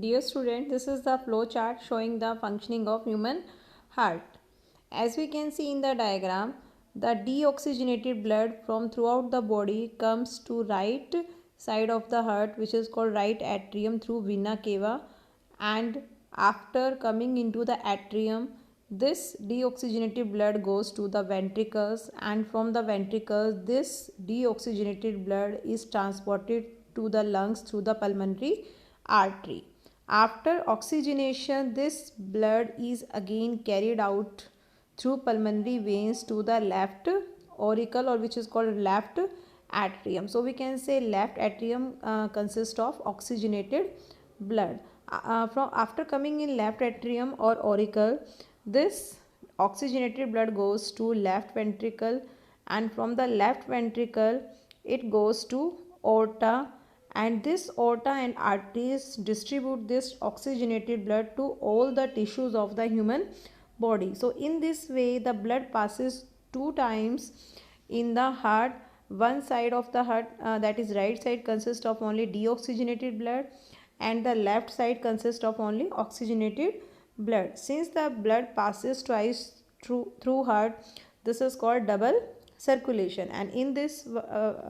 Dear student, this is the flow chart showing the functioning of human heart. As we can see in the diagram, the deoxygenated blood from throughout the body comes to right side of the heart, which is called right atrium, through vena cava, and after coming into the atrium, this deoxygenated blood goes to the ventricles, and from the ventricles this deoxygenated blood is transported to the lungs through the pulmonary artery. After oxygenation, this blood is again carried out through pulmonary veins to the left auricle, or which is called left atrium. So we can say left atrium consists of oxygenated blood. From after coming in left atrium or auricle, this oxygenated blood goes to left ventricle, and from the left ventricle it goes to aorta, and this aorta and arteries distribute this oxygenated blood to all the tissues of the human body. So in this way the blood passes two times in the heart. One side of the heart, that is right side, consists of only deoxygenated blood, and the left side consists of only oxygenated blood. Since the blood passes twice through heart, this is called double circulation, and in this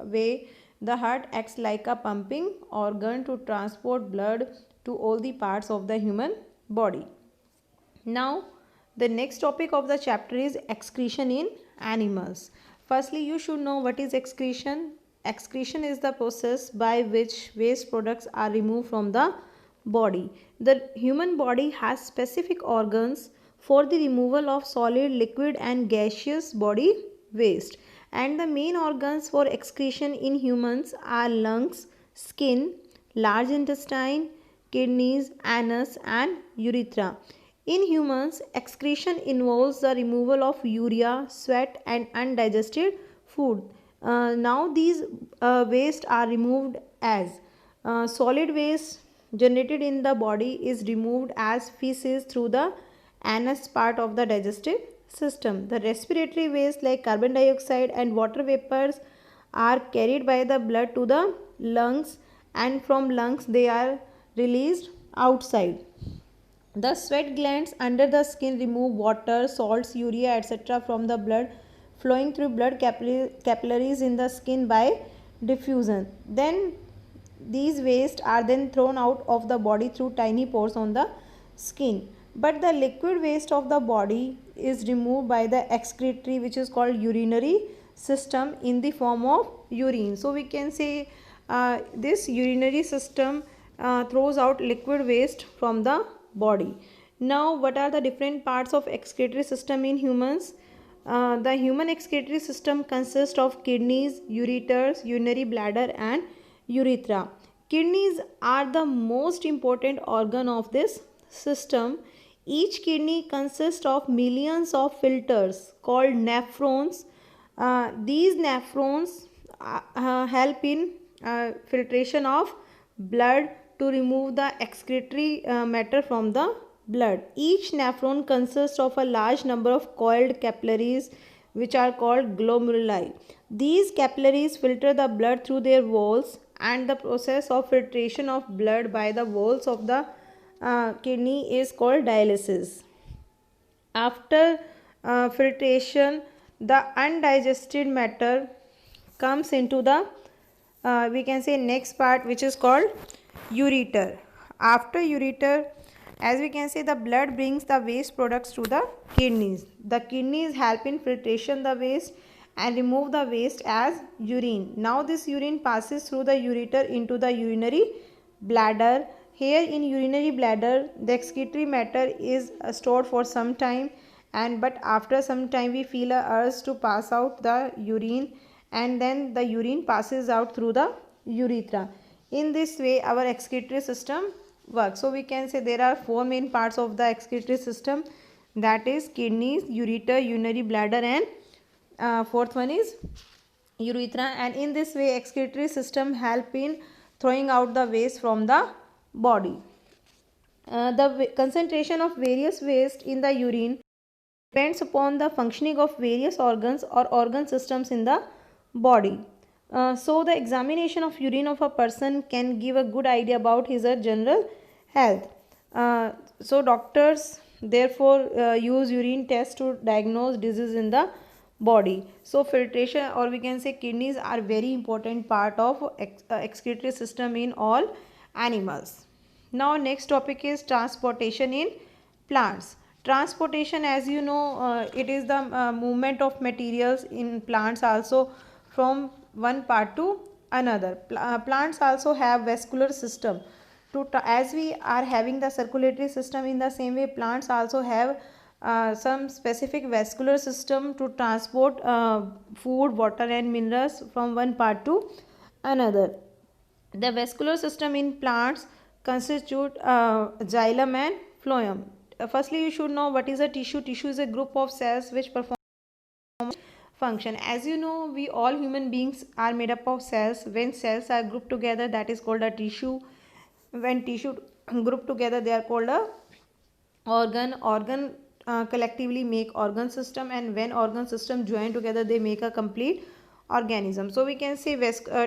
way the heart acts like a pumping organ to transport blood to all the parts of the human body. Now, the next topic of the chapter is excretion in animals. Firstly, you should know what is excretion. Excretion is the process by which waste products are removed from the body. The human body has specific organs for the removal of solid, liquid, and gaseous body waste. And the main organs for excretion in humans are lungs, skin, large intestine, kidneys, anus, and urethra. In humans, excretion involves the removal of urea, sweat, and undigested food. Now, these waste are removed as solid waste generated in the body is removed as feces through the anus part of the digestive system. The respiratory waste like carbon dioxide and water vapors are carried by the blood to the lungs, and from lungs they are released outside. The sweat glands under the skin remove water, salts, urea, etc. from the blood, flowing through blood capillaries in the skin by diffusion. Then these waste are then thrown out of the body through tiny pores on the skin. But the liquid waste of the body is removed by the excretory, which is called urinary system, in the form of urine. So we can say this urinary system throws out liquid waste from the body. Now, what are the different parts of excretory system in humans? The human excretory system consists of kidneys, ureters, urinary bladder, and urethra. Kidneys are the most important organ of this system. Each kidney consists of millions of filters called nephrons. These nephrons help in filtration of blood to remove the excretory matter from the blood. Each nephron consists of a large number of coiled capillaries, which are called glomeruli. These capillaries filter the blood through their walls, and the process of filtration of blood by the walls of the kidney is called dialysis. After filtration, the undigested matter comes into the we can say next part, which is called ureter. After ureter, as we can say, the blood brings the waste products to the kidneys. The kidneys help in filtration the waste and remove the waste as urine. Now this urine passes through the ureter into the urinary bladder. Here in urinary bladder, the excretory matter is stored for some time, and but after some time we feel a urge to pass out the urine, and then the urine passes out through the urethra. In this way our excretory system works. So we can say there are four main parts of the excretory system, that is kidneys, ureter, urinary bladder, and fourth one is urethra. And in this way excretory system help in throwing out the waste from the body. The concentration of various waste in the urine depends upon the functioning of various organs or organ systems in the body. So the examination of urine of a person can give a good idea about his general health. So doctors therefore use urine tests to diagnose disease in the body. So filtration, or we can say kidneys, are very important part of excretory system in all animals. Now next topic is transportation in plants. Transportation, as you know, it is the movement of materials in plants also from one part to another. Plants also have vascular system. As we are having the circulatory system, in the same way plants also have some specific vascular system to transport food, water and minerals from one part to another. The vascular system in plants constitute xylem and phloem. Firstly, you should know what is a tissue. Tissue is a group of cells which perform function. As you know, we all human beings are made up of cells. When cells are grouped together, that is called a tissue. When tissue group together, they are called a organ collectively make organ system, and when organ system join together, they make a complete organism. So we can say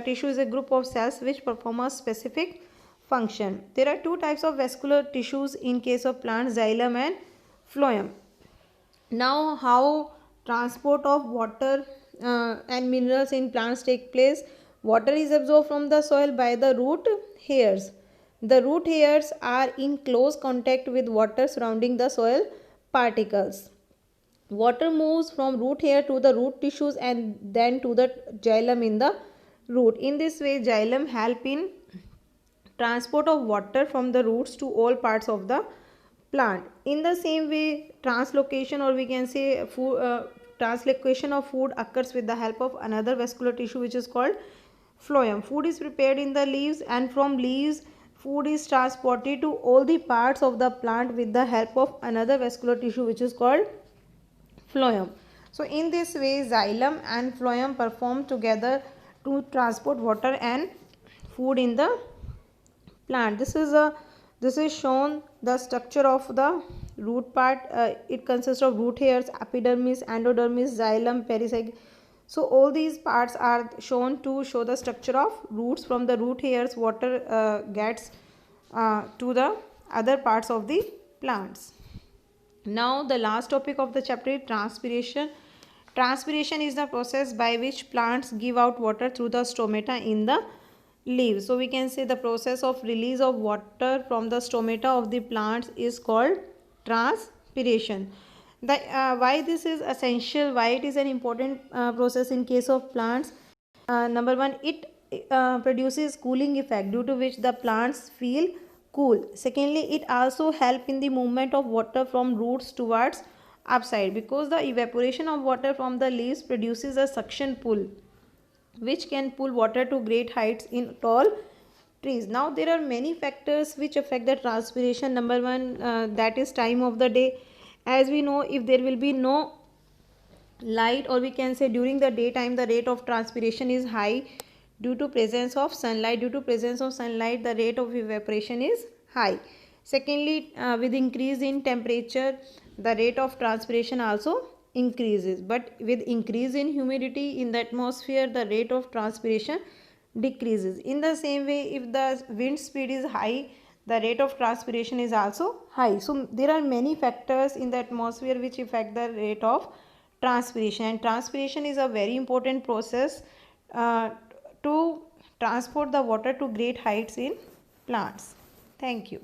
tissue is a group of cells which perform a specific function. There are two types of vascular tissues in case of plants, xylem and phloem. Now how transport of water and minerals in plants take place. Water is absorbed from the soil by the root hairs. The root hairs are in close contact with water surrounding the soil particles. Water moves from root hair to the root tissues and then to the xylem in the root. In this way, xylem help in transport of water from the roots to all parts of the plant. In the same way, translocation, or we can say translocation of food occurs with the help of another vascular tissue which is called phloem. Food is prepared in the leaves, and from leaves food is transported to all the parts of the plant with the help of another vascular tissue which is called phloem. So in this way, xylem and phloem perform together to transport water and food in the plant. This is shown the structure of the root part. It consists of root hairs, epidermis, endodermis, xylem, pericycle. So all these parts are shown to show the structure of roots. From the root hairs, water gets to the other parts of the plants. Now the last topic of the chapter is transpiration. Transpiration is the process by which plants give out water through the stomata in the leaves. So we can say the process of release of water from the stomata of the plants is called transpiration. Why this is essential, why it is an important process in case of plants. Number one, it produces cooling effect due to which the plants feel cool. Secondly, it also help in the movement of water from roots towards upside, because the evaporation of water from the leaves produces a suction pull which can pull water to great heights in tall trees. Now there are many factors which affect the transpiration. Number one, that is time of the day. As we know, if there will be no light, or we can say during the daytime, the rate of transpiration is high due to presence of sunlight. Due to presence of sunlight, the rate of evaporation is high. Secondly, with increase in temperature, the rate of transpiration also increases. But with increase in humidity in the atmosphere, the rate of transpiration decreases. In the same way, if the wind speed is high, the rate of transpiration is also high. So there are many factors in the atmosphere which affect the rate of transpiration, and transpiration is a very important process to transport the water to great heights in plants. Thank you.